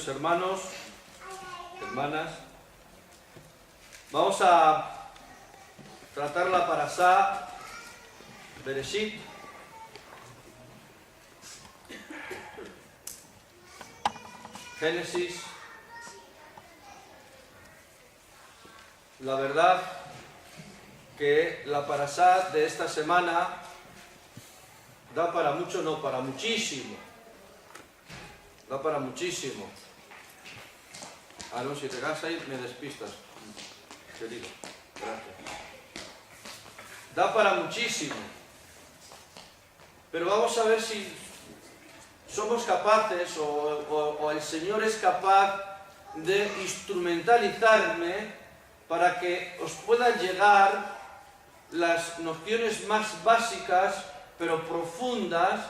Queridos hermanos, hermanas, vamos a tratar la parashá Bereshit. Génesis. La verdad que la parashá de esta semana da para mucho, no, para muchísimo. Da para muchísimo. Aaron, si te quedas ahí me despistas, querido. Gracias. Da para muchísimo. Pero vamos a ver si somos capaces o el Señor es capaz de instrumentalizarme para que os puedan llegar las nociones más básicas pero profundas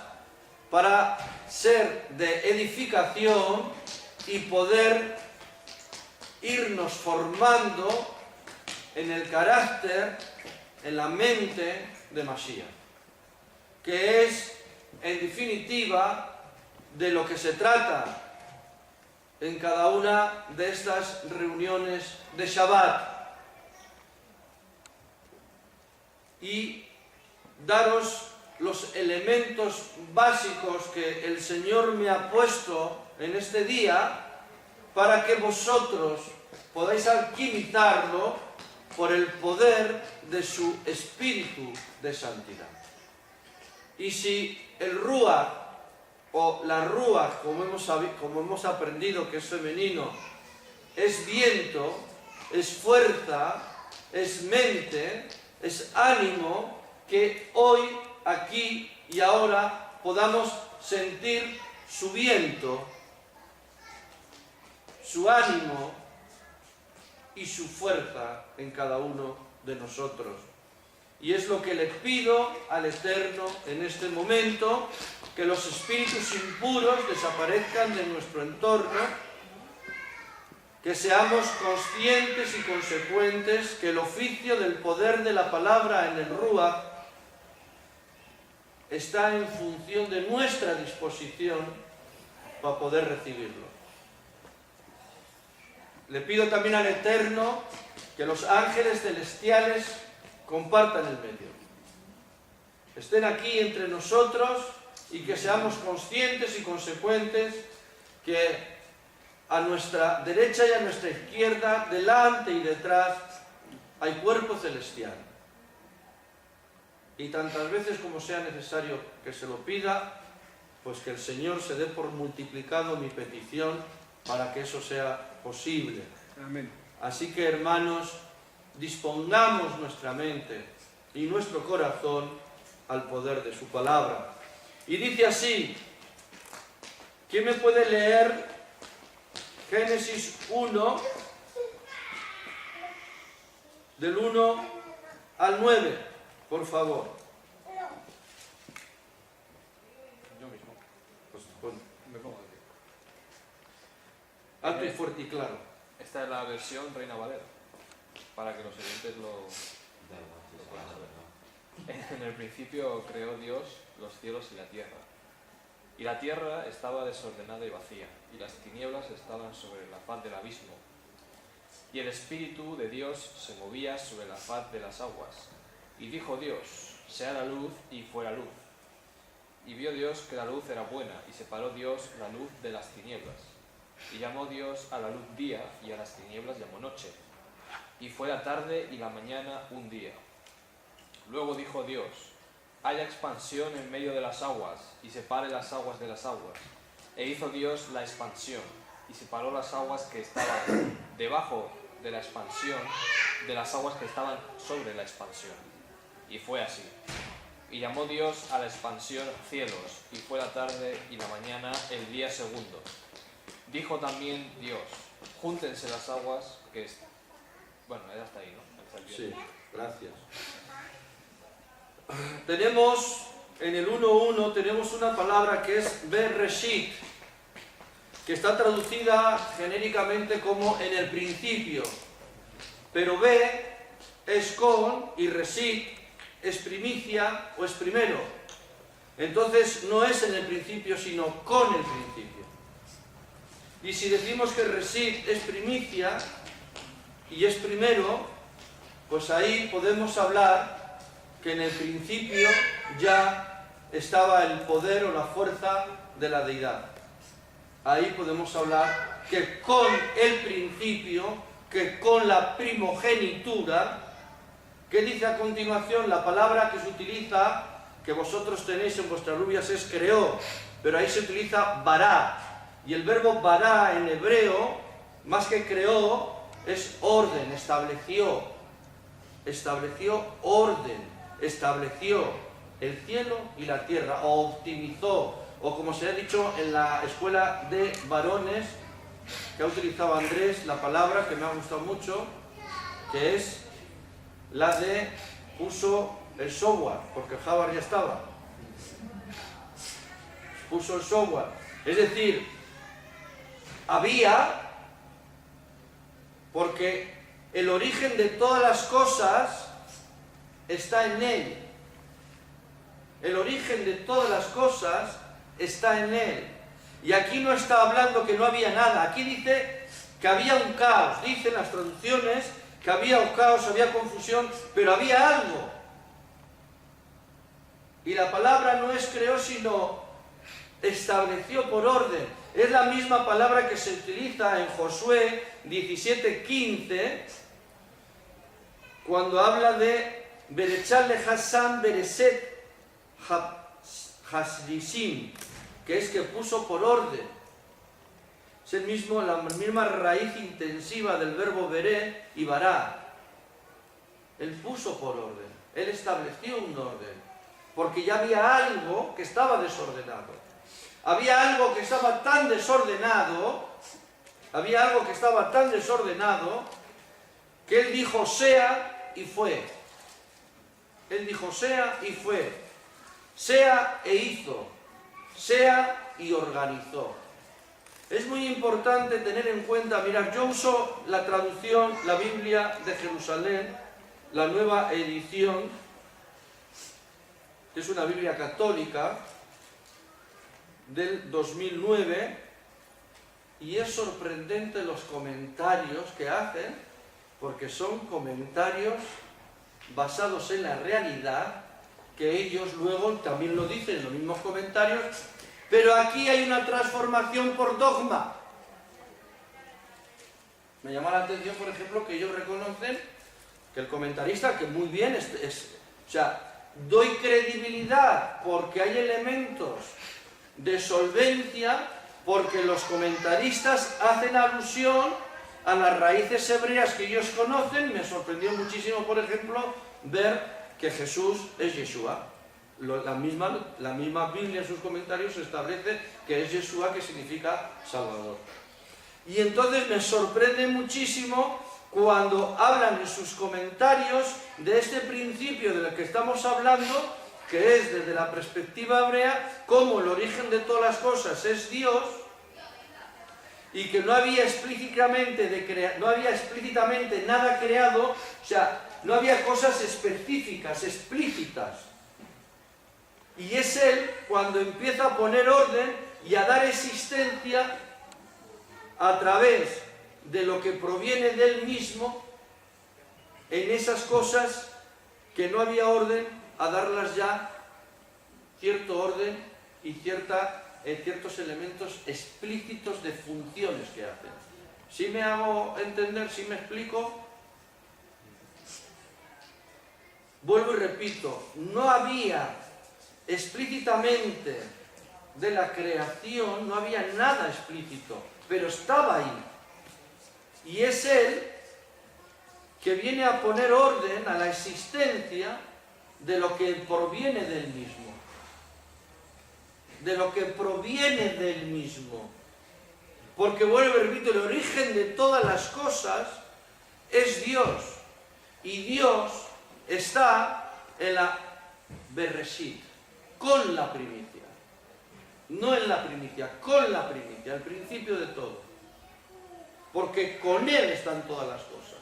para ser de edificación y poder irnos formando en el carácter, en la mente de Mashiach, que es, en definitiva, de lo que se trata en cada una de estas reuniones de Shabbat. Y daros los elementos básicos que el Señor me ha puesto en este día para que vosotros podáis alquimizarlo por el poder de su espíritu de santidad. Y si el Ruach o la Ruach, como hemos aprendido que es femenino, es viento, es fuerza, es mente, es ánimo, que hoy, aquí y ahora podamos sentir su viento, su ánimo y su fuerza en cada uno de nosotros. Y es lo que le pido al Eterno en este momento, que los espíritus impuros desaparezcan de nuestro entorno, que seamos conscientes y consecuentes que el oficio del poder de la palabra en el Ruach está en función de nuestra disposición para poder recibirlo. Le pido también al Eterno que los ángeles celestiales compartan el medio, estén aquí entre nosotros y que seamos conscientes y consecuentes que a nuestra derecha y a nuestra izquierda, delante y detrás, hay cuerpo celestial. Y tantas veces como sea necesario que se lo pida, pues que el Señor se dé por multiplicado mi petición para que eso sea posible. Amén. Así que, hermanos, dispongamos nuestra mente y nuestro corazón al poder de su palabra. Y dice así, ¿quién me puede leer Génesis 1, del 1 al 9, por favor? Yo mismo. Pues pon Me pongo aquí. alto y fuerte y claro. Esta es la versión Reina Valera, para que los oyentes lo puedan saber. En el principio creó Dios los cielos y la tierra. Y la tierra estaba desordenada y vacía, y las tinieblas estaban sobre la faz del abismo. Y el Espíritu de Dios se movía sobre la faz de las aguas. Y dijo Dios, sea la luz, y fue la luz. Y vio Dios que la luz era buena, y separó Dios la luz de las tinieblas. Y llamó Dios a la luz día, y a las tinieblas llamó noche. Y fue la tarde y la mañana un día. Luego dijo Dios, haya expansión en medio de las aguas, y separe las aguas de las aguas. E hizo Dios la expansión, y separó las aguas que estaban debajo de la expansión de las aguas que estaban sobre la expansión. Y fue así. Y llamó Dios a la expansión cielos, y fue la tarde y la mañana el día segundo. Dijo también Dios, júntense las aguas que... Bueno, ya está ahí, ¿no? Sí, gracias. Tenemos, en el 1.1, tenemos una palabra que es Bereshit, que está traducida genéricamente como en el principio. Pero B es con y Reshit es primicia o es primero. Entonces no es en el principio, sino con el principio. Y si decimos que Reshit es primicia y es primero, pues ahí podemos hablar que en el principio ya estaba el poder o la fuerza de la deidad. Ahí podemos hablar que con el principio, que con la primogenitura, que dice a continuación la palabra que se utiliza, que vosotros tenéis en vuestras Biblias, es creó, pero ahí se utiliza bará. Y el verbo bará en hebreo, más que creó, es orden, estableció. Estableció orden, estableció el cielo y la tierra, o optimizó, o como se ha dicho en la escuela de varones, que ha utilizado Andrés, la palabra que me ha gustado mucho, que es la de puso el software, porque el Java ya estaba. Puso el software. Es decir, había, porque el origen de todas las cosas está en Él. El origen de todas las cosas está en Él. Y aquí no está hablando que no había nada. Aquí dice que había un caos. Dicen las traducciones que había un caos, había confusión, pero había algo. Y la palabra no es creó, sino estableció por orden. Es la misma palabra que se utiliza en Josué 17:15, cuando habla de Berechal Hassan Bereset Hasrishim, que es que puso por orden. Es la misma raíz intensiva del verbo veré y bará. Él puso por orden, Él estableció un orden, porque ya había algo que estaba desordenado. Había algo que estaba tan desordenado, que Él dijo sea y fue. Él dijo sea y fue. Sea e hizo. Sea y organizó. Es muy importante tener en cuenta, mirad, yo uso la traducción, la Biblia de Jerusalén, la nueva edición, que es una Biblia católica, del 2009, y es sorprendente los comentarios que hacen, porque son comentarios basados en la realidad, que ellos luego también lo dicen en los mismos comentarios, pero aquí hay una transformación por dogma. Me llama la atención, por ejemplo, que ellos reconocen que el comentarista, que muy bien, o sea, doy credibilidad porque hay elementos de solvencia, porque los comentaristas hacen alusión a las raíces hebreas que ellos conocen. Me sorprendió muchísimo, por ejemplo, ver que Jesús es Yeshua. La misma Biblia en sus comentarios establece que es Yeshua, que significa Salvador. Y entonces me sorprende muchísimo cuando hablan en sus comentarios de este principio del que estamos hablando, que es desde la perspectiva hebrea, como el origen de todas las cosas es Dios, y que no había explícitamente nada creado, o sea, no había cosas específicas, explícitas. Y es Él cuando empieza a poner orden y a dar existencia a través de lo que proviene de Él mismo, en esas cosas que no había orden, a darlas ya cierto orden y ciertos elementos explícitos de funciones que hacen. ¿Sí me hago entender? ¿Sí me explico? Vuelvo y repito, no había explícitamente de la creación, no había nada explícito, pero estaba ahí. Y es Él que viene a poner orden a la existencia de lo que proviene del mismo. De lo que proviene del mismo. Porque, vuelvo y repito, el origen de todas las cosas es Dios. Y Dios está en la Bereshit, con la primicia. No en la primicia, con la primicia, el principio de todo. Porque con Él están todas las cosas.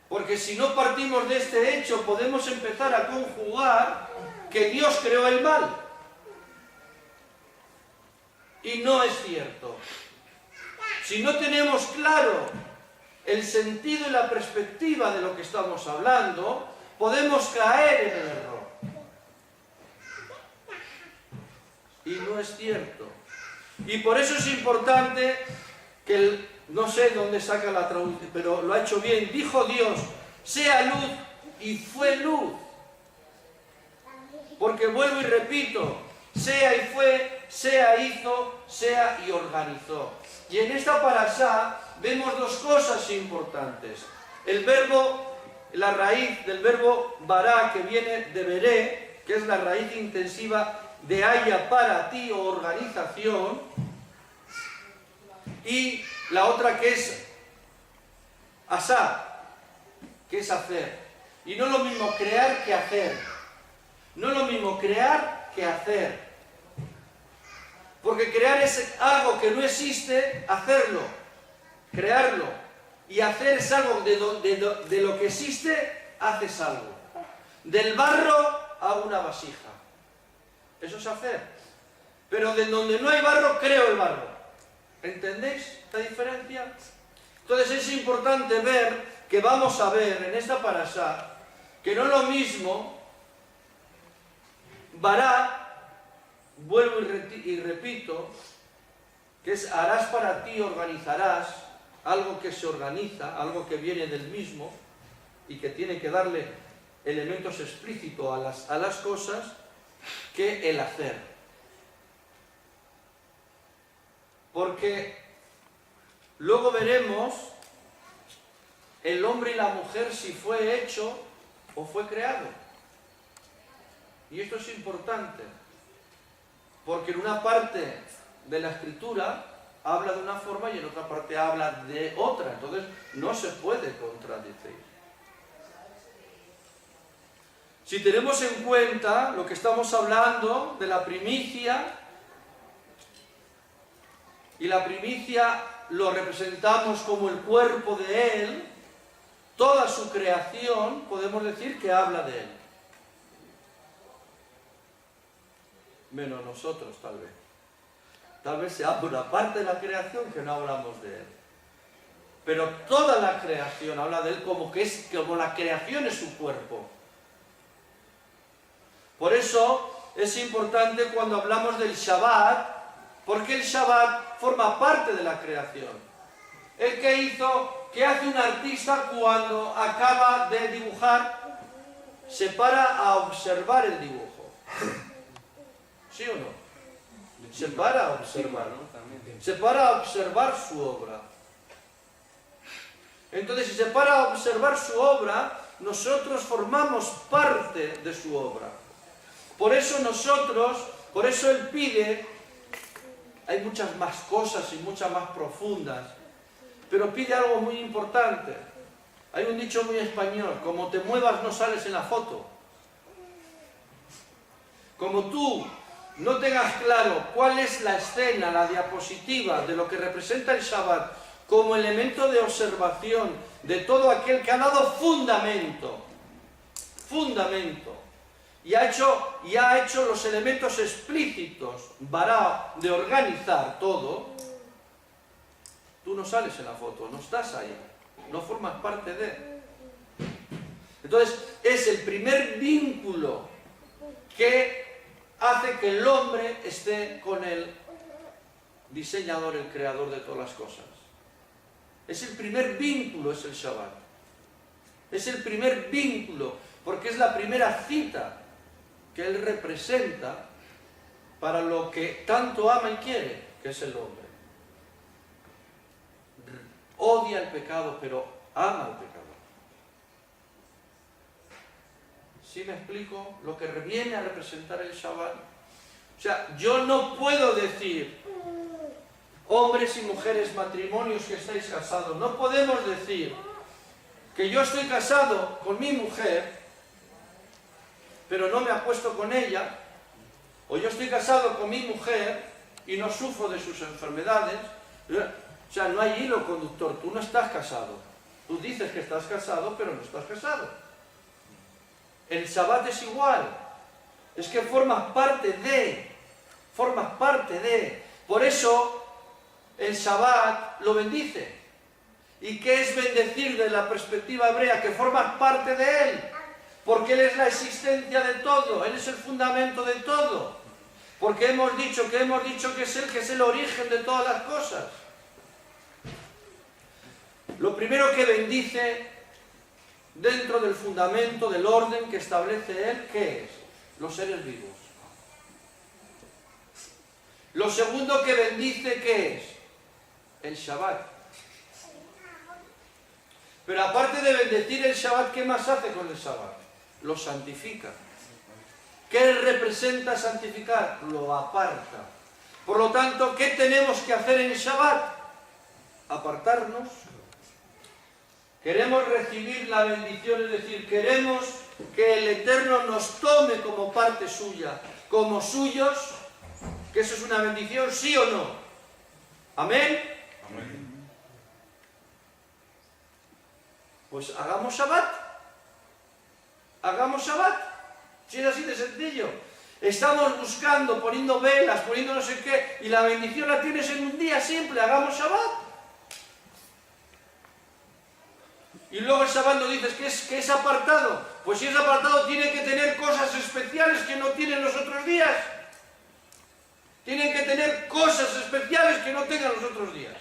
Porque si no partimos de este hecho, podemos empezar a conjugar que Dios creó el mal. y no es cierto. Si no tenemos claro el sentido y la perspectiva de lo que estamos hablando, podemos caer en el error. Y no es cierto. Y por eso es importante que, no sé dónde saca la traducción, pero lo ha hecho bien, dijo Dios, sea luz, y fue luz. Porque vuelvo y repito, sea y fue, sea hizo, sea y organizó. Y en esta parashá vemos dos cosas importantes. El verbo, la raíz del verbo bará, que viene de beré, que es la raíz intensiva de haya para ti o organización, y la otra que es asá, que es hacer. Y no es lo mismo crear que hacer. No es lo mismo crear que hacer. Porque crear es algo que no existe, hacerlo, crearlo. Y hacer es algo de lo que existe, haces algo. Del barro a una vasija. Eso es hacer. Pero de donde no hay barro, creo el barro. ¿Entendéis esta diferencia? Entonces es importante ver, que vamos a ver en esta parashá, que no es lo mismo bará, vuelvo y repito, que es harás para ti, organizarás, algo que se organiza, algo que viene del mismo y que tiene que darle elementos explícitos a las cosas, que el hacer. Porque luego veremos el hombre y la mujer si fue hecho o fue creado. Y esto es importante, porque en una parte de la escritura habla de una forma y en otra parte habla de otra, entonces no se puede contradecir. Si tenemos en cuenta lo que estamos hablando de la primicia, y la primicia lo representamos como el cuerpo de Él, toda su creación podemos decir que habla de Él. Menos nosotros, tal vez. Tal vez sea una parte de la creación que no hablamos de Él. Pero toda la creación habla de Él como la creación es su cuerpo. Por eso es importante cuando hablamos del Shabbat, porque el Shabbat forma parte de la creación. El que hizo, ¿qué hace un artista cuando acaba de dibujar? Se para a observar el dibujo. ¿Sí o no? Se para a observar, ¿no? Se para a observar su obra. Entonces, si se para a observar su obra, nosotros formamos parte de su obra. Por eso Él pide, hay muchas más cosas y muchas más profundas, pero pide algo muy importante. Hay un dicho muy español, como te muevas no sales en la foto. Como tú no tengas claro cuál es la escena, la diapositiva de lo que representa el Shabbat como elemento de observación de todo aquel que ha dado fundamento, y ha hecho los elementos explícitos de organizar todo, tú no sales en la foto, no estás ahí, no formas parte de. Entonces es el primer vínculo que hace que el hombre esté con el diseñador, el creador de todas las cosas. Es el primer vínculo, es el Shabbat. Es el primer vínculo, porque es la primera cita que Él representa para lo que tanto ama y quiere, que es el hombre. Odia el pecado, pero ama el pecado. ¿Sí me explico? Lo que viene a representar el Shabbat. O sea, yo no puedo decir, hombres y mujeres, matrimonios que estáis casados, no podemos decir que yo estoy casado con mi mujer, pero no me acuesto con ella, o yo estoy casado con mi mujer y no sufro de sus enfermedades. O sea, no hay hilo conductor, tú no estás casado. Tú dices que estás casado, pero no estás casado. El Shabbat es igual, es que formas parte de, Por eso el Shabbat lo bendice. ¿Y qué es bendecir desde la perspectiva hebrea? Que formas parte de Él. Porque Él es la existencia de todo, Él es el fundamento de todo. Porque hemos dicho que es Él, que es el origen de todas las cosas. Lo primero que bendice dentro del fundamento, del orden que establece Él, ¿qué es? Los seres vivos. Lo segundo que bendice, ¿qué es? El Shabbat. Pero aparte de bendecir el Shabbat, ¿qué más hace con el Shabbat? Lo santifica. ¿Qué representa santificar? Lo aparta. Por lo tanto, ¿qué tenemos que hacer en Shabbat? Apartarnos. Queremos recibir la bendición, es decir, queremos que el Eterno nos tome como parte suya, como suyos, que eso es una bendición, ¿sí o no? ¿Amén? Amén. Pues hagamos Shabbat. Hagamos Shabbat. Si es así de sencillo. Estamos buscando, poniendo velas, poniendo no sé qué, y la bendición la tienes en un día simple. Hagamos Shabbat. Y luego el Shabbat nos dices que es apartado. Pues si es apartado tiene que tener cosas especiales que no tienen los otros días. Tienen que tener cosas especiales que no tengan los otros días.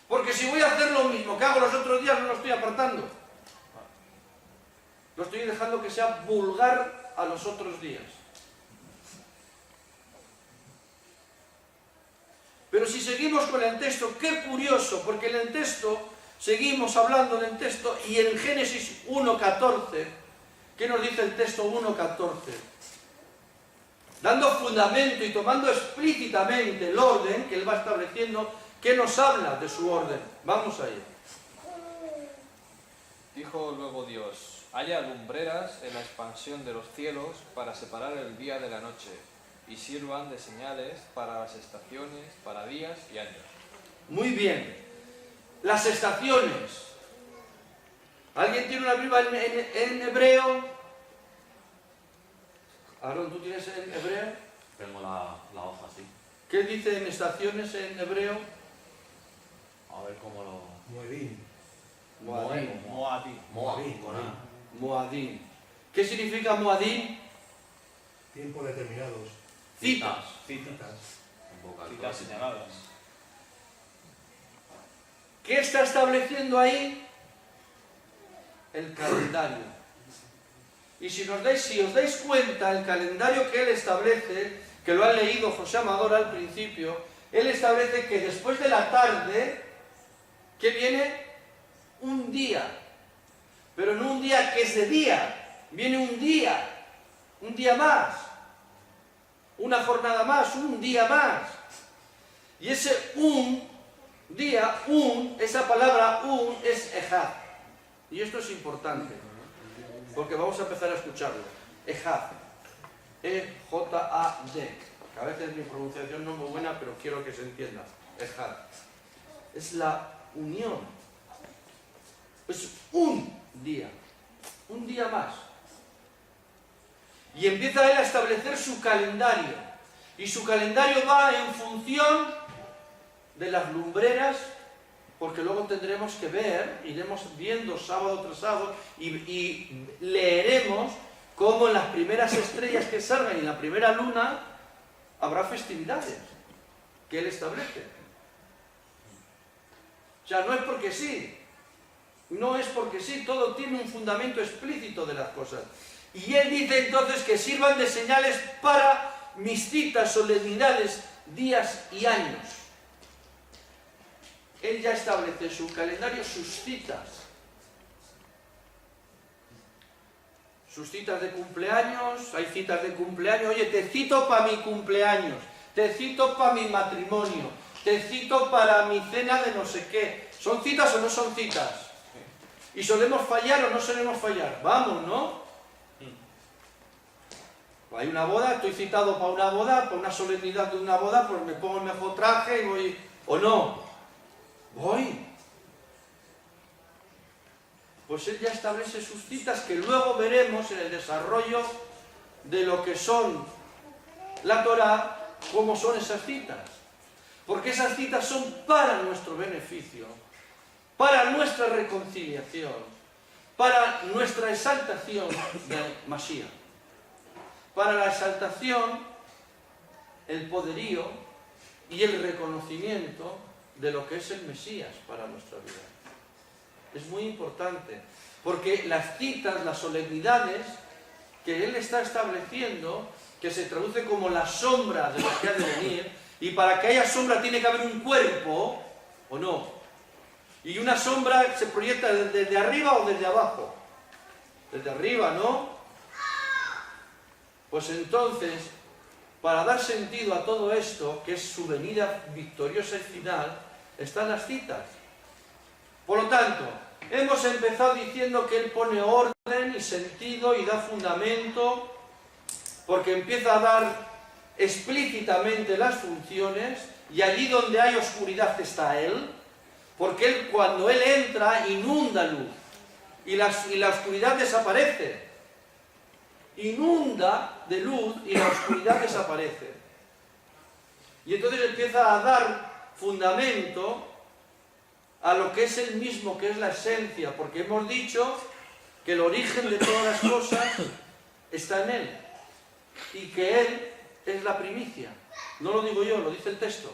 Porque si voy a hacer lo mismo que hago los otros días, no lo estoy apartando. Lo estoy dejando que sea vulgar a los otros días. Pero si seguimos con el texto, qué curioso, porque en el texto, seguimos hablando del texto, y en Génesis 1.14, ¿qué nos dice el texto 1.14? Dando fundamento y tomando explícitamente el orden que él va estableciendo, ¿qué nos habla de su orden? Vamos allá. Dijo luego Dios: haya lumbreras en la expansión de los cielos para separar el día de la noche, y sirvan de señales para las estaciones, para días y años. Muy bien. Las estaciones. ¿Alguien tiene una Biblia en hebreo? Aarón, ¿tú tienes en hebreo? Tengo la hoja así. ¿Qué dice en estaciones en hebreo? A ver cómo lo... Moedín. Moadín. Moadín. Moadín, con A. Moadín. ¿Qué significa Moadín? Tiempos determinados. Citas. Citas. Convocatoria. Citas señaladas. ¿Qué está estableciendo ahí? El calendario. Y si os dais cuenta, el calendario que él establece, que lo ha leído José Amador al principio, él establece que después de la tarde, que viene un día. Pero no un día que es de día, viene un día más, una jornada más, un día más. Y ese un día, esa palabra es ejad. Y esto es importante, porque vamos a empezar a escucharlo. Ejad. E-J-A-D. A veces mi pronunciación no es muy buena, pero quiero que se entienda. Ejad. Es la unión. Es un día más. Y empieza él a establecer su calendario. Y su calendario va en función de las lumbreras, porque luego tendremos que ver, iremos viendo sábado tras sábado y leeremos cómo en las primeras estrellas que salgan y en la primera luna habrá festividades que él establece. O sea, no es porque sí. No es porque sí, todo tiene un fundamento explícito de las cosas. Y él dice entonces que sirvan de señales para mis citas, solemnidades, días y años. Él ya establece su calendario, sus citas. Sus citas de cumpleaños, hay citas de cumpleaños. Oye, te cito para mi cumpleaños, te cito para mi matrimonio, te cito para mi cena de no sé qué. ¿Son citas o no son citas? ¿Y solemos fallar o no solemos fallar? Vamos, ¿no? Hay una boda, estoy citado para una boda, para una solemnidad de una boda, pues me pongo el mejor traje y voy... ¿O no? Voy. Pues él ya establece sus citas que luego veremos en el desarrollo de lo que son la Torá, cómo son esas citas. porque esas citas son para nuestro beneficio, para nuestra reconciliación, para nuestra exaltación de Mashiach, para la exaltación, el poderío y el reconocimiento de lo que es el Mesías para nuestra vida. Es muy importante, porque las citas, las solemnidades que Él está estableciendo, que se traduce como la sombra de lo que ha de venir, y para que haya sombra tiene que haber un cuerpo, ¿o no? Y una sombra se proyecta desde arriba o desde abajo. Desde arriba, ¿no? Pues entonces, para dar sentido a todo esto, que es su venida victoriosa y final, están las citas. Por lo tanto, hemos empezado diciendo que Él pone orden y sentido y da fundamento, porque empieza a dar explícitamente las funciones, y allí donde hay oscuridad está Él, porque Él, cuando Él entra, inunda luz, y la oscuridad desaparece. Inunda de luz y la oscuridad desaparece. Y entonces empieza a dar fundamento a lo que es el mismo, que es la esencia, porque hemos dicho que el origen de todas las cosas está en Él, y que Él es la primicia. No lo digo yo, lo dice el texto.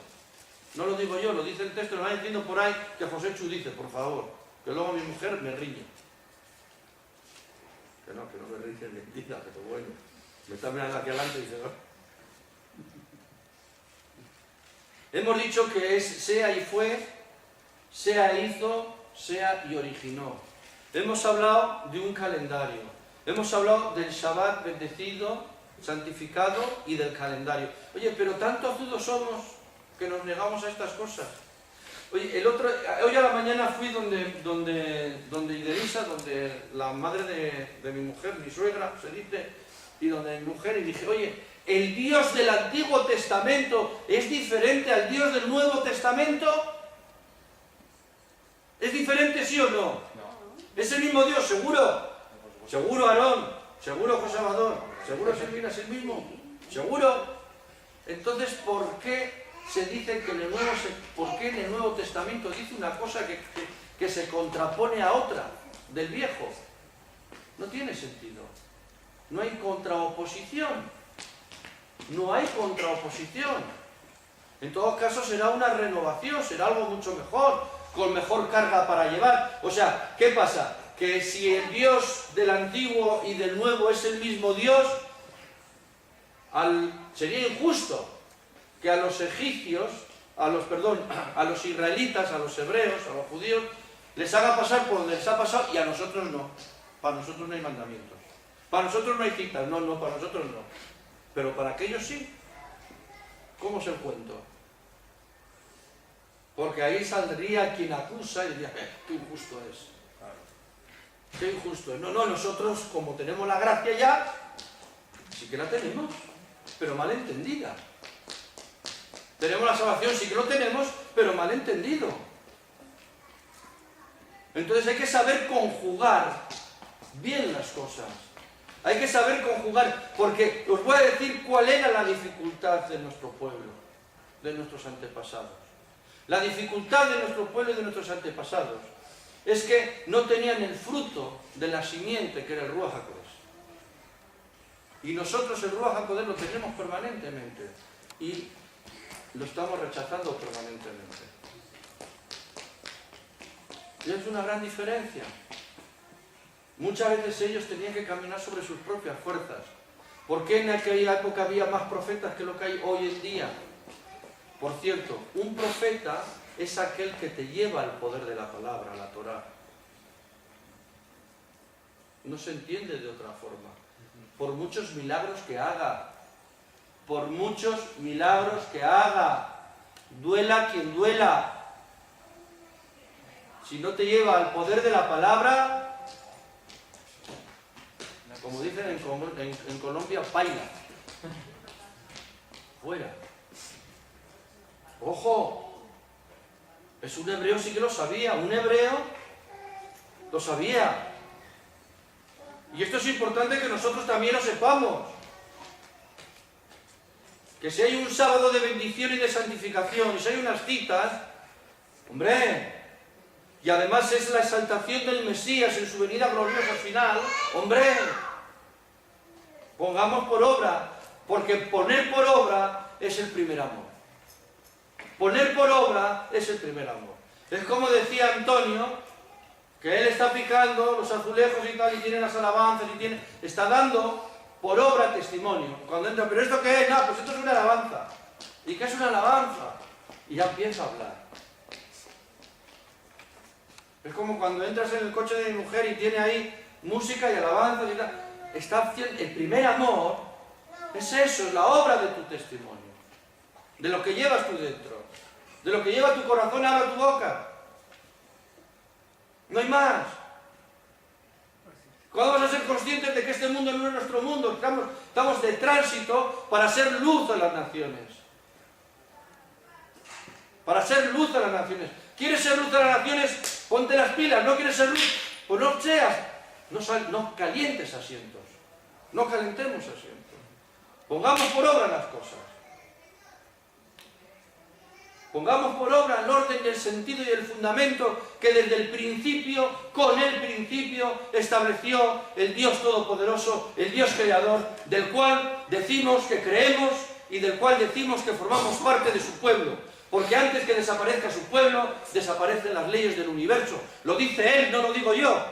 No lo digo yo, lo dice el texto. No va diciendo por ahí que José Chu dice, por favor, que luego mi mujer me riñe. Que no me riñe mentira, pero bueno. Me está mirando aquí adelante y dice, no. Hemos dicho que es sea y fue, sea hizo, sea y originó. Hemos hablado de un calendario. Hemos hablado del Shabbat bendecido, santificado y del calendario. Oye, pero tanto azudos somos que nos negamos a estas cosas. Oye, hoy a la mañana fui donde Iderisa, donde la madre de mi mujer, mi suegra, se dice, y donde mi mujer, y dije, oye, ¿el Dios del Antiguo Testamento es diferente al Dios del Nuevo Testamento? ¿Es diferente, sí o no? No. ¿Es el mismo Dios, seguro? ¿Seguro, Aarón? ¿Seguro, José Amador? ¿Seguro, Silvina, es el mismo? ¿Seguro? Entonces, ¿por qué se dice que por qué en el Nuevo Testamento dice una cosa que se contrapone a otra del Viejo? No tiene sentido. No hay contraoposición. No hay contraoposición. En todo caso será una renovación, será algo mucho mejor, con mejor carga para llevar. O sea, ¿qué pasa? Que si el Dios del Antiguo y del Nuevo es el mismo Dios, sería injusto que a los egipcios, a los israelitas, a los hebreos, a los judíos, les haga pasar por donde les ha pasado y a nosotros no. Para nosotros no hay mandamientos. Para nosotros no hay citas, no, para nosotros no. Pero para aquellos sí. ¿Cómo es el cuento? Porque ahí saldría quien acusa y diría, qué injusto es. Qué injusto es. No, nosotros como tenemos la gracia ya, sí que la tenemos, pero mal entendida. Tenemos la salvación, sí que lo tenemos, pero mal entendido. Entonces hay que saber conjugar bien las cosas. Hay que saber conjugar, porque os voy a decir cuál era la dificultad de nuestro pueblo, de nuestros antepasados. La dificultad de nuestro pueblo y de nuestros antepasados es que no tenían el fruto de la simiente que era el Ruach HaKodesh. Y nosotros el Ruach HaKodesh lo tenemos permanentemente y lo estamos rechazando permanentemente. Y es una gran diferencia. Muchas veces ellos tenían que caminar sobre sus propias fuerzas. ¿Por qué en aquella época había más profetas que lo que hay hoy en día? Por cierto, un profeta es aquel que te lleva al poder de la palabra, la Torá. No se entiende de otra forma. Por muchos milagros que haga, por muchos milagros que haga, duela quien duela. Si no te lleva al poder de la palabra, como dicen en Colombia, paila. Fuera. Ojo, es un hebreo, sí que lo sabía, un hebreo lo sabía. Y esto es importante que nosotros también lo sepamos. Que si hay un sábado de bendición y de santificación, y si hay unas citas, hombre, y además es la exaltación del Mesías en su venida gloriosa final, hombre, pongamos por obra, porque poner por obra es el primer amor. Poner por obra es el primer amor. Es como decía Antonio, que él está picando los azulejos y tal, y tiene las alabanzas, y está dando por obra testimonio. Cuando entra, ¿pero esto qué es? No, pues esto es una alabanza. ¿Y qué es una alabanza? Y ya empieza a hablar. Es como cuando entras en el coche de mi mujer y tiene ahí música y alabanzas y tal. Está haciendo, el primer amor es eso, es la obra de tu testimonio. De lo que llevas tú dentro. De lo que lleva tu corazón, habla tu boca. No hay más. ¿Cuándo vas a ser conscientes de que este mundo no es nuestro mundo? Estamos de tránsito para ser luz a las naciones. Para ser luz a las naciones. ¿Quieres ser luz a las naciones? Ponte las pilas. ¿No quieres ser luz? Pues no seas. No calientes asientos. No calentemos asientos. Pongamos por obra las cosas. Pongamos por obra el orden y el sentido y el fundamento que desde el principio, con el principio, estableció el Dios Todopoderoso, el Dios Creador, del cual decimos que creemos y del cual decimos que formamos parte de su pueblo. Porque antes que desaparezca su pueblo, desaparecen las leyes del universo. Lo dice Él, no lo digo yo.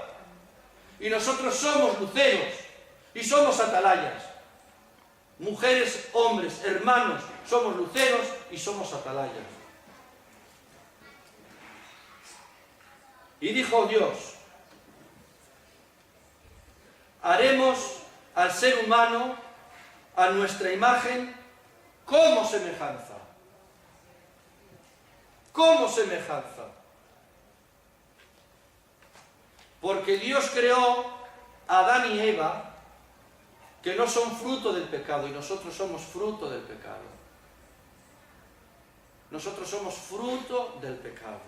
Y nosotros somos luceros y somos atalayas. Mujeres, hombres, hermanos, somos luceros y somos atalayas. Y dijo Dios, haremos al ser humano a nuestra imagen como semejanza. Como semejanza. Porque Dios creó a Adán y Eva, que no son fruto del pecado, y nosotros somos fruto del pecado. Nosotros somos fruto del pecado.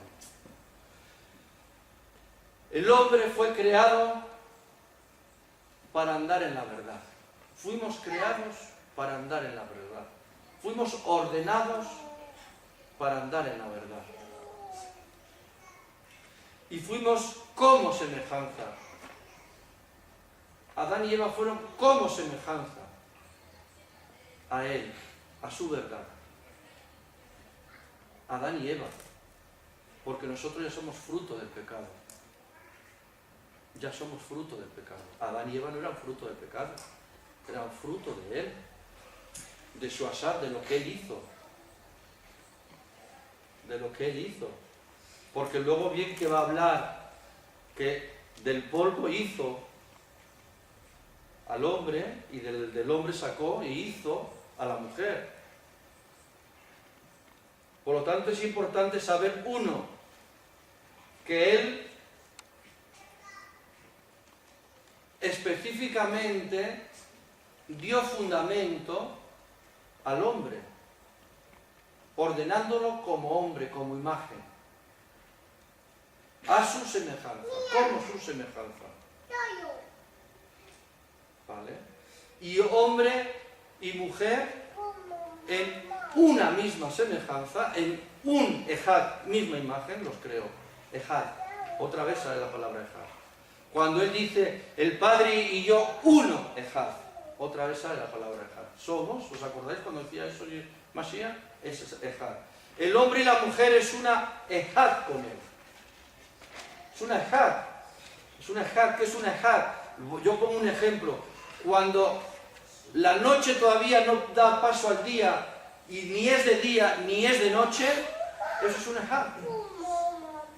El hombre fue creado para andar en la verdad. Fuimos creados para andar en la verdad. Fuimos ordenados para andar en la verdad. Y fuimos como semejanza. Adán y Eva fueron como semejanza a Él, a su verdad. Adán y Eva. Porque nosotros ya somos fruto del pecado. Ya somos fruto del pecado. Adán y Eva no eran fruto del pecado, eran fruto de Él, de su asar, de lo que Él hizo. De lo que Él hizo. Porque luego bien que va a hablar que del polvo hizo al hombre y del hombre sacó y hizo a la mujer. Por lo tanto es importante saber, uno, que Él específicamente dio fundamento al hombre, ordenándolo como hombre, como imagen, a su semejanza, como su semejanza. ¿Vale? Y hombre y mujer en una misma semejanza, en un ejad, misma imagen, los creó. Ejad, otra vez sale la palabra ejad. Cuando Él dice, el Padre y yo, uno, ejad. Otra vez sale la palabra ejad. Somos, ¿os acordáis cuando decía eso Mashiach? Es ejad. El hombre y la mujer es una ejad con Él. Es una ejad. Es una ejad. ¿Qué es una ejad? Yo pongo un ejemplo. Cuando la noche todavía no da paso al día, y ni es de día ni es de noche, eso es una ejad.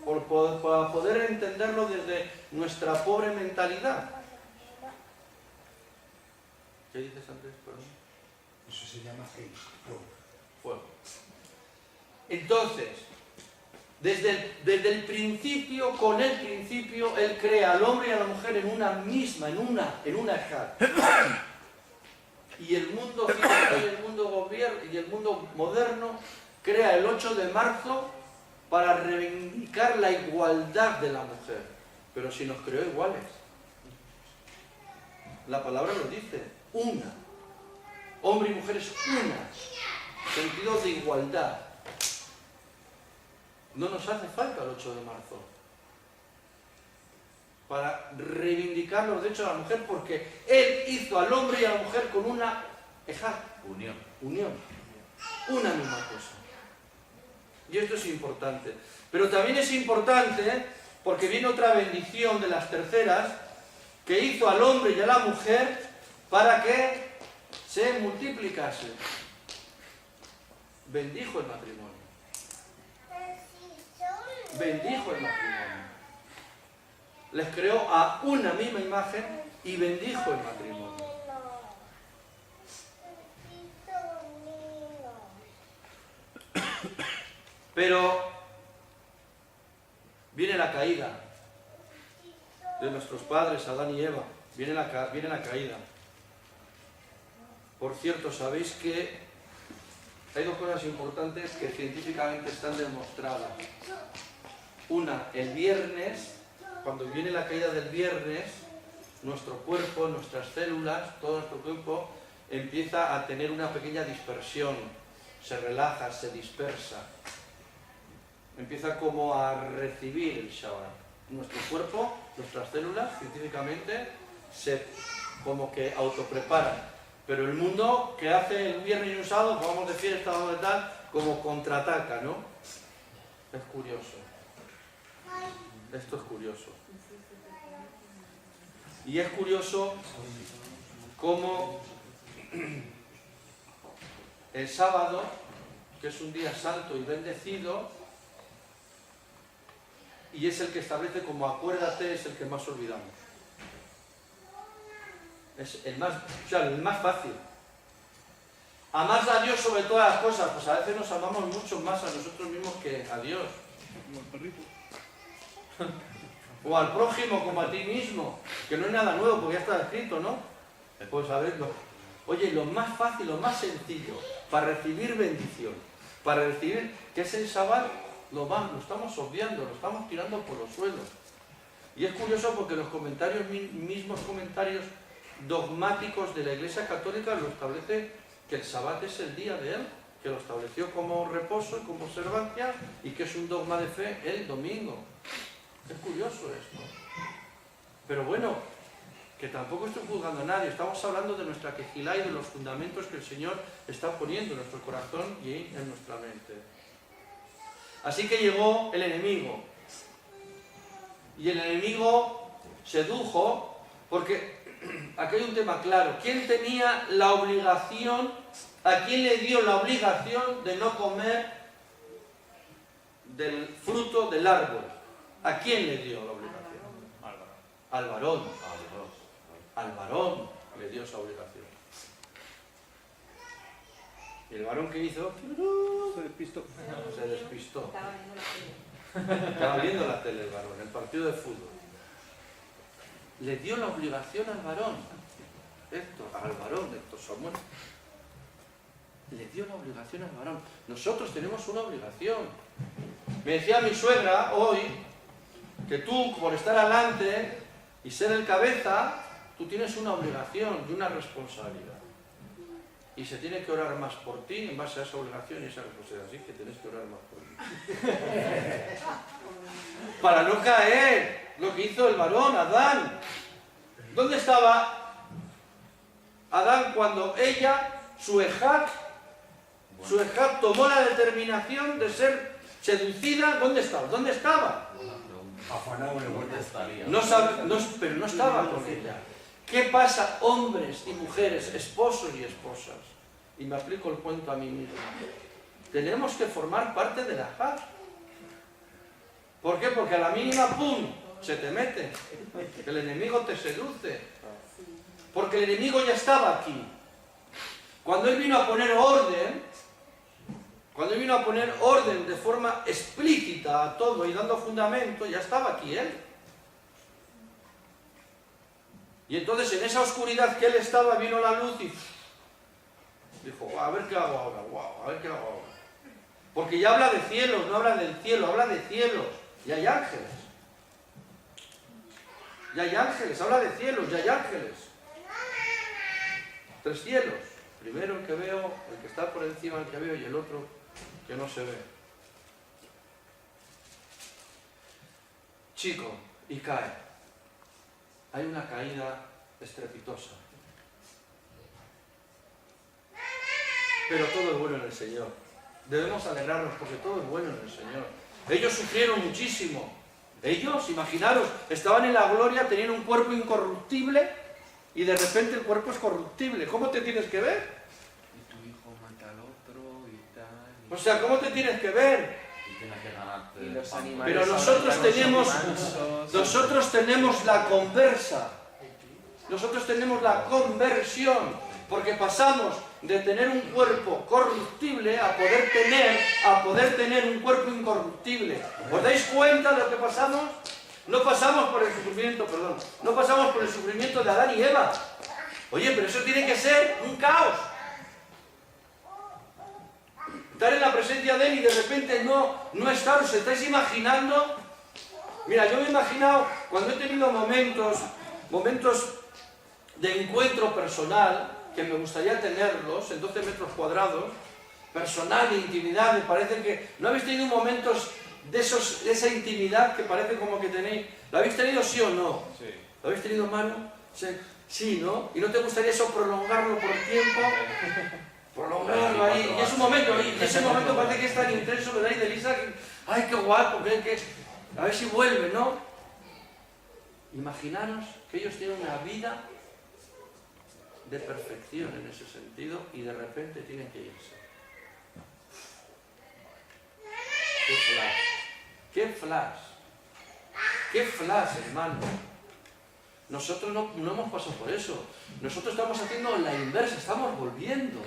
Para poder entenderlo desde nuestra pobre mentalidad. ¿Qué dices antes? Perdón. Eso se llama fuego. Fuego. Entonces, desde el principio, con el principio, Él crea al hombre y a la mujer en una misma, en una ejad. Y el mundo occidental y el mundo moderno crea el 8 de marzo para reivindicar la igualdad de la mujer. Pero si nos creó iguales. La palabra lo dice, una. Hombre y mujer es una. Sentido de igualdad. No nos hace falta el 8 de marzo para reivindicar los derechos de la mujer, porque Él hizo al hombre y a la mujer con una unión, una misma cosa. Y esto es importante. Pero también es importante porque viene otra bendición de las terceras, que hizo al hombre y a la mujer para que se multiplicase. Bendijo el matrimonio. Bendijo el matrimonio. Les creó a una misma imagen y bendijo el matrimonio. Pero viene la caída de nuestros padres, Adán y Eva. Viene la caída. Por cierto, sabéis que hay dos cosas importantes que científicamente están demostradas. Una, el viernes, cuando viene la caída del viernes, nuestro cuerpo, nuestras células, todo nuestro cuerpo empieza a tener una pequeña dispersión, se relaja, se dispersa, empieza como a recibir el Shabbat. Nuestro cuerpo, nuestras células, científicamente, se como que autopreparan. Pero el mundo que hace el viernes y un sábado, vamos de fiesta, vamos de tal, como contraataca, ¿no? Es curioso. Esto es curioso. Y es curioso cómo el sábado, que es un día santo y bendecido, y es el que establece como acuérdate, es el que más olvidamos. Es el más fácil. Amar a Dios sobre todas las cosas, pues a veces nos amamos mucho más a nosotros mismos que a Dios. Como el perrito. O al prójimo como a ti mismo, que no es nada nuevo porque ya está escrito, ¿no? Pues a ver, oye, lo más fácil, lo más sencillo para recibir bendición, para recibir que es el Shabbat, lo estamos obviando, lo estamos tirando por los suelos. Y es curioso porque los comentarios, mismos comentarios dogmáticos de la Iglesia Católica lo establece que el Shabbat es el día de Él, que lo estableció como reposo y como observancia y que es un dogma de fe el domingo. Es curioso esto. Pero bueno, que tampoco estoy juzgando a nadie, estamos hablando de nuestra quejilá y de los fundamentos que el Señor está poniendo en nuestro corazón y en nuestra mente. Así que llegó el enemigo. Y el enemigo sedujo, porque aquí hay un tema claro. ¿Quién tenía la obligación, a quién le dio la obligación de no comer del fruto del árbol? ¿A quién le dio la obligación? Al varón. Al varón le dio esa obligación. ¿Y el varón qué hizo? Se despistó. Se despistó. Estaba viendo la tele el varón, el partido de fútbol. Le dio la obligación al varón. Al varón, Héctor Samuel. Le dio la obligación al varón. Nosotros tenemos una obligación. Me decía mi suegra hoy que tú, por estar adelante y ser el cabeza, tú tienes una obligación y una responsabilidad. Y se tiene que orar más por ti en base a esa obligación y esa responsabilidad. Así que tienes que orar más por ti. Para no caer, lo que hizo el varón, Adán. ¿Dónde estaba Adán cuando ella, su Ejat, tomó la determinación de ser seducida? ¿Dónde estaba? ¿Dónde estaba? Afanado en el huerto. Pero no estaba con ella. ¿Qué pasa, hombres y mujeres, esposos y esposas? Y me aplico el cuento a mí mismo. Tenemos que formar parte de la Ejat. ¿Por qué? Porque a la mínima, ¡pum!, se te mete. El enemigo te seduce. Porque el enemigo ya estaba aquí. Cuando él vino a poner orden, de forma explícita a todo y dando fundamento, ya estaba aquí él. Y entonces en esa oscuridad que él estaba, vino la luz y dijo, a ver qué hago ahora, a ver qué hago ahora. Porque ya habla de cielos, no habla del cielo, habla de cielos. Y hay ángeles. Y hay ángeles, habla de cielos, y hay ángeles. 3 cielos. primero el que veo, el que está por encima el que veo y el otro que no se ve. Chico, y cae. Hay una caída estrepitosa. Pero todo es bueno en el Señor. Debemos alegrarnos porque todo es bueno en el Señor. Ellos sufrieron muchísimo. Ellos, imaginaros, estaban en la gloria, tenían un cuerpo incorruptible y de repente el cuerpo es corruptible. ¿Cómo te tienes que ver? Y tu hijo mata al otro y tal. O sea, ¿cómo te tienes que ver? Y tienes que ganarte. Y los animales. Pero nosotros tenemos la conversa. Nosotros tenemos la conversión. Porque pasamos de tener un cuerpo corruptible a poder tener un cuerpo incorruptible. ¿Os dais cuenta de lo que pasamos? No pasamos por el sufrimiento, no pasamos por el sufrimiento de Adán y Eva. Oye, pero eso tiene que ser un caos. Estar en la presencia de Él y de repente no estar. ¿Os estáis imaginando? Mira, yo me he imaginado cuando he tenido momentos de encuentro personal, que me gustaría tenerlos en 12 metros cuadrados, personal, de intimidad. Me parece que... ¿No habéis tenido momentos de esa intimidad que parece como que tenéis? ¿Lo habéis tenido sí o no? Sí. ¿Lo habéis tenido, Manu? Sí, ¿no? ¿Y no te gustaría eso prolongarlo por tiempo? Prolongarlo ahí. Y es un momento, y ese momento parece que es tan intenso, ¿verdad? Y de Elisa, que... ¡ay, qué guapo! A ver si vuelve, ¿no? Imaginaros que ellos tienen una vida de perfección en ese sentido y de repente tienen que irse. ¡Qué flash! ¡Qué flash! ¡Qué flash, hermano! Nosotros no hemos pasado por eso. Nosotros estamos haciendo la inversa, estamos volviendo.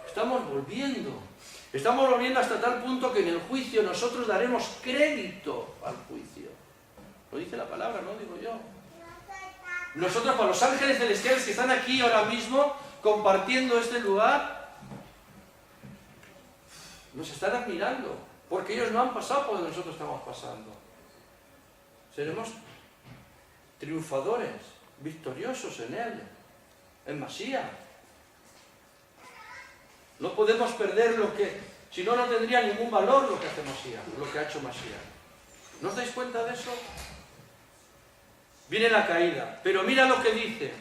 Estamos volviendo hasta tal punto que en el juicio nosotros daremos crédito al juicio. Lo dice la palabra, no digo yo. Nosotros, para los ángeles celestiales que están aquí ahora mismo compartiendo este lugar, nos están admirando, porque ellos no han pasado por donde nosotros estamos pasando. Seremos triunfadores, victoriosos en Él, en Masías. No podemos perder lo que, si no, no tendría ningún valor lo que hace Masías, lo que ha hecho Masías. ¿No os dais cuenta de eso? Viene la caída, pero mira lo que dice.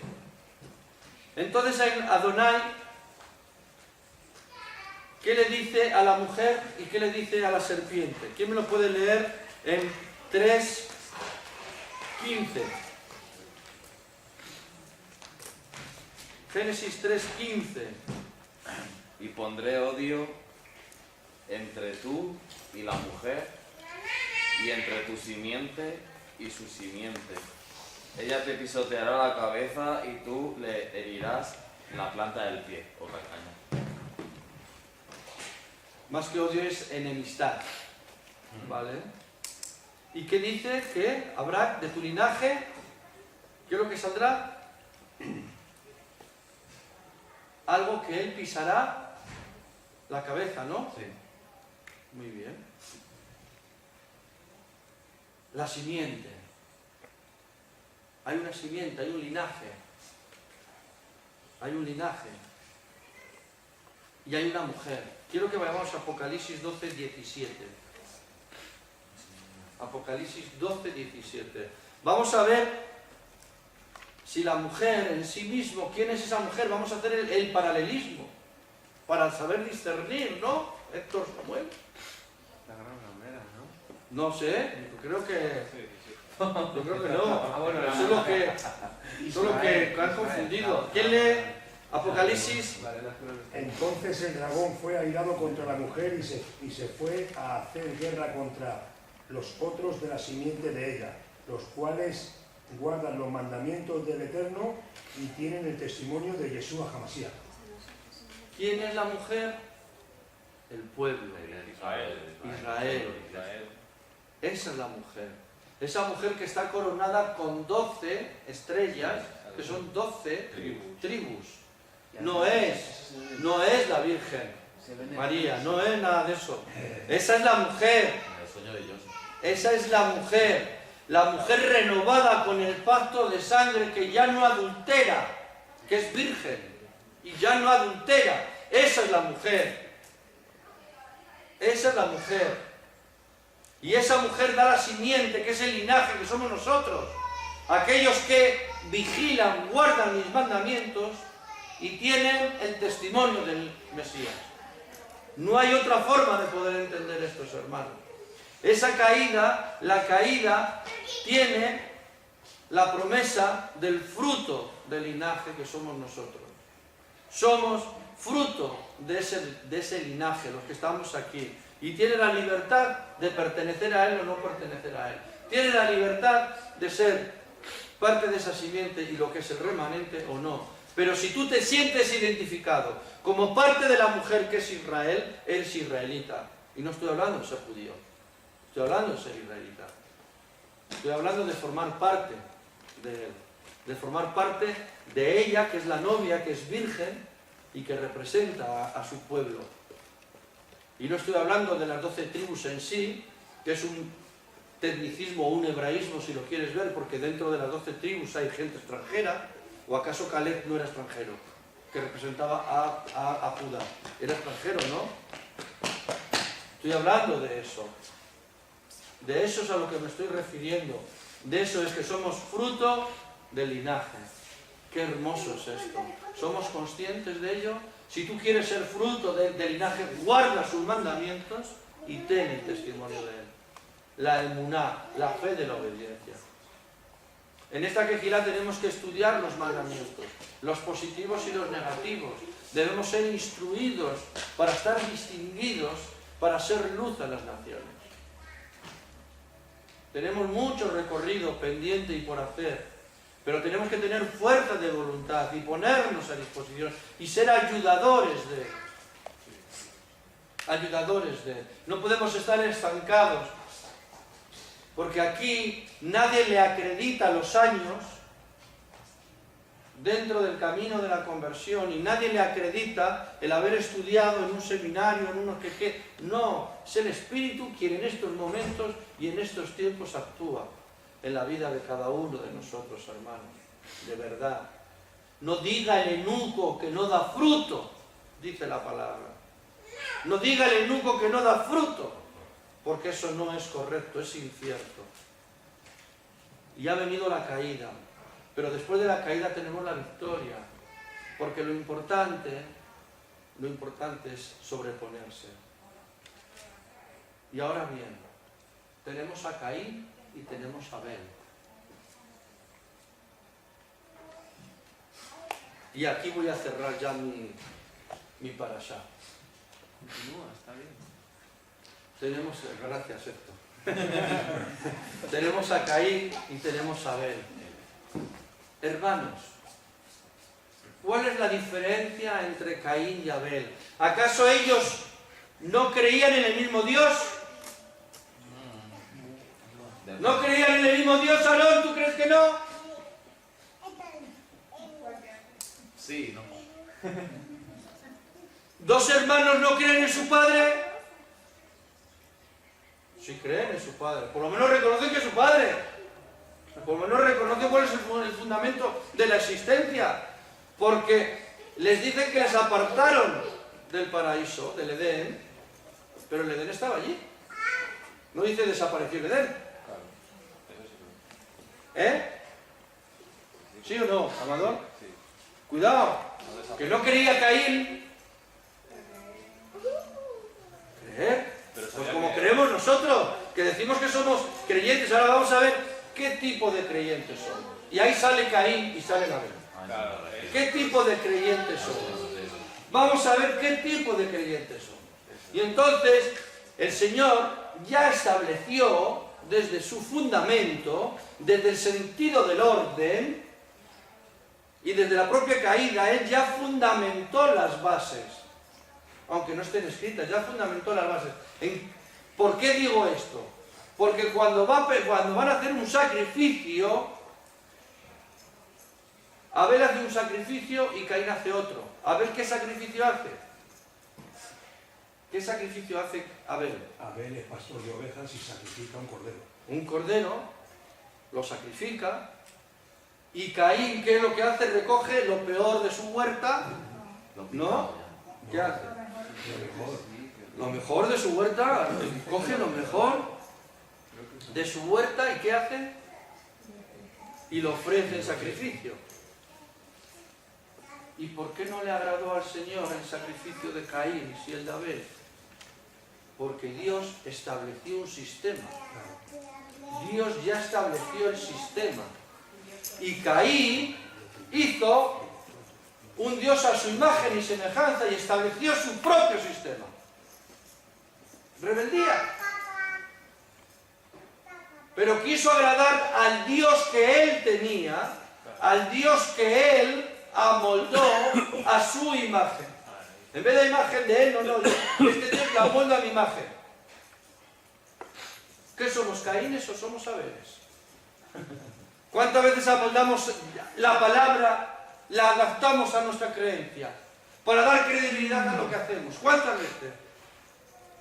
Entonces Adonai, ¿qué le dice a la mujer y qué le dice a la serpiente? ¿Quién me lo puede leer en 3:15? Génesis 3:15. Y pondré odio entre tú y la mujer, y entre tu simiente y su simiente. Ella te pisoteará la cabeza y tú le herirás la planta del pie o calcaña. Más que odio es enemistad. ¿Vale? ¿Y qué dice? Que habrá de tu linaje, ¿qué es lo que saldrá? Algo que él pisará la cabeza, ¿no? Sí. Muy bien. La simiente. Hay una simiente, hay un linaje. Hay un linaje. Y hay una mujer. Quiero que vayamos a Apocalipsis 12:17. Apocalipsis 12:17. Vamos a ver si la mujer en sí mismo, ¿quién es esa mujer? Vamos a hacer el paralelismo para saber discernir, ¿no? Héctor Samuel. La gran ramera, ¿no? No sé, creo que... Sí. Yo creo que no. Bueno, Solo que han confundido. ¿Quién lee Apocalipsis? Entonces el dragón fue airado contra la mujer y se fue a hacer guerra contra los otros de la simiente de ella, los cuales guardan los mandamientos del Eterno y tienen el testimonio de Yeshua Hamashiach. ¿Quién es la mujer? El pueblo. Israel. Esa es la mujer. Esa mujer que está coronada con 12 estrellas, que son 12 tribus. No es la Virgen María, no es nada de eso. Esa es la mujer. El sueño de Dios. Esa es la mujer renovada con el pacto de sangre que ya no adultera, que es virgen. y ya no adultera. Esa es la mujer. Esa es la mujer. Y esa mujer da la simiente, que es el linaje que somos nosotros. Aquellos que vigilan, guardan mis mandamientos y tienen el testimonio del Mesías. No hay otra forma de poder entender esto, hermanos. Esa caída, la caída, tiene la promesa del fruto del linaje que somos nosotros. Somos fruto de ese linaje, los que estamos aquí. Y tiene la libertad de pertenecer a él o no pertenecer a él. Tiene la libertad de ser parte de esa simiente y lo que es el remanente o no. Pero si tú te sientes identificado como parte de la mujer que es Israel, eres israelita. Y no estoy hablando de ser judío, estoy hablando de ser israelita. Estoy hablando de formar parte de él, de formar parte de ella, que es la novia, que es virgen y que representa a su pueblo. Y no estoy hablando de las 12 tribus en sí, que es un tecnicismo o un hebraísmo, si lo quieres ver, porque dentro de las 12 tribus hay gente extranjera. ¿O acaso Caleb no era extranjero? Que representaba a Judá. Era extranjero, ¿no? Estoy hablando de eso. De eso es a lo que me estoy refiriendo. De eso es que somos fruto del linaje. Qué hermoso es esto. ¿Somos conscientes de ello? Si tú quieres ser fruto del linaje, guarda sus mandamientos y ten el testimonio de él. La emuná, la fe de la obediencia. En esta quejilá tenemos que estudiar los mandamientos, los positivos y los negativos. Debemos ser instruidos para estar distinguidos, para ser luz a las naciones. Tenemos mucho recorrido pendiente y por hacer, pero tenemos que tener fuerza de voluntad y ponernos a disposición y ser ayudadores de. No podemos estar estancados. Porque aquí nadie le acredita los años dentro del camino de la conversión y nadie le acredita el haber estudiado en un seminario, en uno que... No, es el Espíritu quien en estos momentos y en estos tiempos actúa en la vida de cada uno de nosotros, hermanos. De verdad. No diga el eunuco que no da fruto, dice la palabra. No diga el eunuco que no da fruto. Porque eso no es correcto, es incierto. Y ha venido la caída, pero después de la caída tenemos la victoria, porque lo importante es sobreponerse. Y ahora bien, tenemos a Caín y tenemos a Abel. Y aquí voy a cerrar ya mi parashá. Continúa, está bien. Tenemos, gracias Héctor. Tenemos a Caín y tenemos a Abel. Hermanos, ¿cuál es la diferencia entre Caín y Abel? ¿Acaso ellos no creían en el mismo Dios? ¿No creían en el mismo Dios, Aarón? ¿Tú crees que no? Sí, no. ¿Dos hermanos no creen en su padre? Sí creen en su padre, por lo menos reconocen que es su padre, por lo menos reconocen cuál es el fundamento de la existencia, porque les dicen que les apartaron del paraíso, del Edén, pero el Edén estaba allí. No dice desapareció el Edén. ¿Eh? ¿Sí o no, Amador? Sí. Cuidado, que no creía Caín. ¿Creer? Pues como creemos nosotros, que decimos que somos creyentes. Ahora vamos a ver qué tipo de creyentes somos. Y ahí sale Caín y sale Abel. ¿Qué tipo de creyentes somos? Vamos a ver qué tipo de creyentes somos. Y entonces el Señor ya estableció desde su fundamento, desde el sentido del orden y desde la propia caída, Él ya fundamentó las bases. Aunque no estén escritas, ya fundamentó las bases. ¿Por qué digo esto? Porque cuando van a hacer un sacrificio, Abel hace un sacrificio y Caín hace otro. ¿Abel qué sacrificio hace? ¿Qué sacrificio hace Abel? Abel es pastor de ovejas y sacrifica un cordero. Un cordero, lo sacrifica, y Caín, ¿qué es lo que hace? Recoge lo peor de su huerta ¿No? ¿Qué hace? Lo mejor de su huerta, coge lo mejor de su huerta y ¿qué hace? Y lo ofrece en sacrificio. ¿Y por qué no le agradó al Señor el sacrificio de Caín y si el de Abel? Porque Dios estableció un sistema. Dios ya estableció el sistema. Y Caín hizo un Dios a su imagen y semejanza y estableció su propio sistema. Rebeldía. Pero quiso agradar al Dios que él tenía, al Dios que él amoldó a su imagen. En vez de la imagen de él, no, este Dios la amolda a mi imagen. ¿Qué somos, Caínes o somos Abeles? ¿Cuántas veces amoldamos la palabra, la adaptamos a nuestra creencia para dar credibilidad a lo que hacemos? ¿Cuántas veces?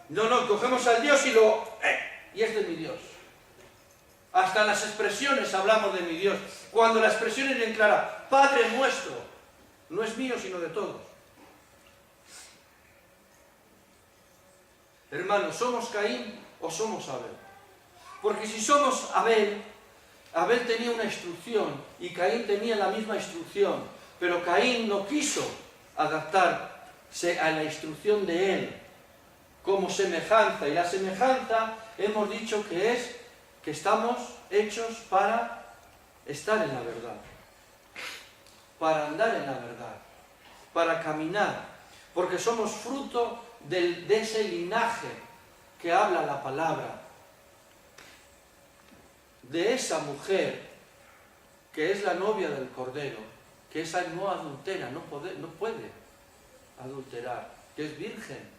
No, cogemos al Dios y y este es mi Dios. Hasta en las expresiones hablamos de mi Dios. Cuando la expresión es bien clara, Padre nuestro, no es mío sino de todos. Hermanos, ¿somos Caín o somos Abel? Porque si somos Abel, Abel tenía una instrucción y Caín tenía la misma instrucción, pero Caín no quiso adaptarse a la instrucción de él como semejanza, y la semejanza hemos dicho que es que estamos hechos para estar en la verdad, para andar en la verdad, para caminar, porque somos fruto de ese linaje que habla la palabra, de esa mujer que es la novia del Cordero, que esa no adultera, no puede adulterar, que es virgen,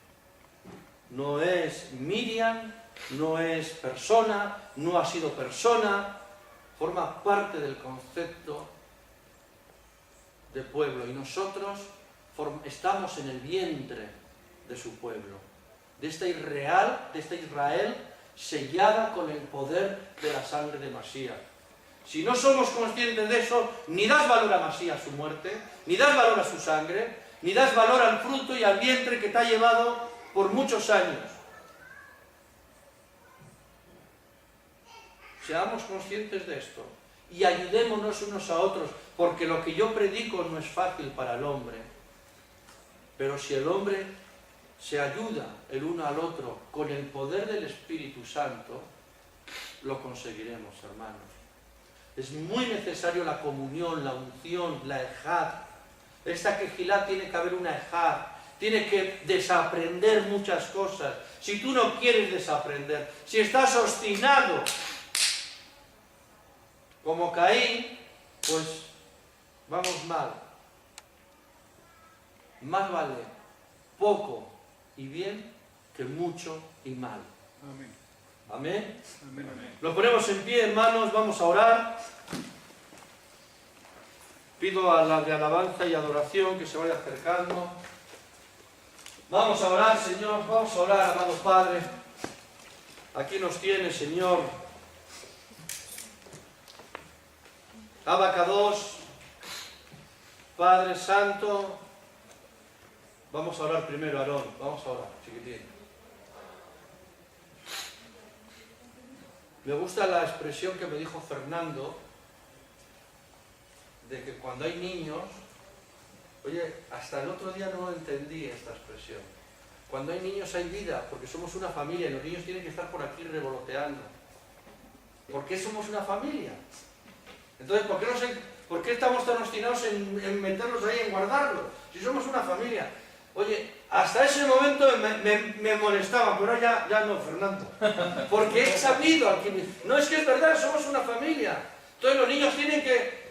no es Miriam, no es persona, no ha sido persona, forma parte del concepto de pueblo y nosotros estamos en el vientre de su pueblo, de esta Israel sellada con el poder de la sangre de Masías. Si no somos conscientes de eso, ni das valor a Masías, su muerte, ni das valor a su sangre, ni das valor al fruto y al vientre que te ha llevado por muchos años. Seamos conscientes de esto y ayudémonos unos a otros, porque lo que yo predico no es fácil para el hombre, pero si el hombre se ayuda el uno al otro con el poder del Espíritu Santo, lo conseguiremos, hermanos. Es muy necesario la comunión, la unción, la ejad. Esta quejilá tiene que haber una ejad, tiene que desaprender muchas cosas. Si tú no quieres desaprender, si estás obstinado como Caín, pues vamos mal. Más vale poco y bien que mucho y mal. Amén. Amén. Amén, amén. Lo ponemos en pie, hermanos, vamos a orar. Pido a la de alabanza y adoración que se vaya acercando. Vamos a orar, Señor, vamos a orar, amado Padre. Aquí nos tienes, Señor. Abacados, Padre Santo. Vamos a orar primero, Aarón. Vamos a orar, chiquitín. Me gusta la expresión que me dijo Fernando, de que cuando hay niños, oye, hasta el otro día no entendí esta expresión. Cuando hay niños hay vida, porque somos una familia y los niños tienen que estar por aquí revoloteando. ¿Por qué somos una familia? Entonces, ¿por qué estamos tan obstinados en meterlos ahí, en guardarlos? Si somos una familia. Oye, hasta ese momento me molestaba, pero ya no, Fernando. Porque he sabido aquí. No, es que es verdad, somos una familia. Entonces los niños tienen que...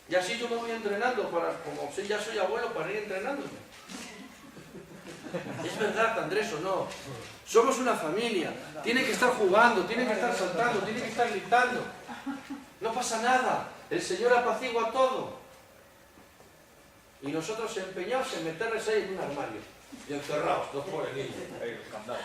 Y así yo me voy entrenando, como ya soy abuelo, para ir entrenándome. Es verdad, Andrés, o no. Somos una familia. Tienen que estar jugando, tienen que estar saltando, tienen que estar gritando. No pasa nada. El Señor apacigua todo. Y nosotros empeñados en meterles ahí en un armario. Y encerrados, dos pobres niños. Ahí, los candados.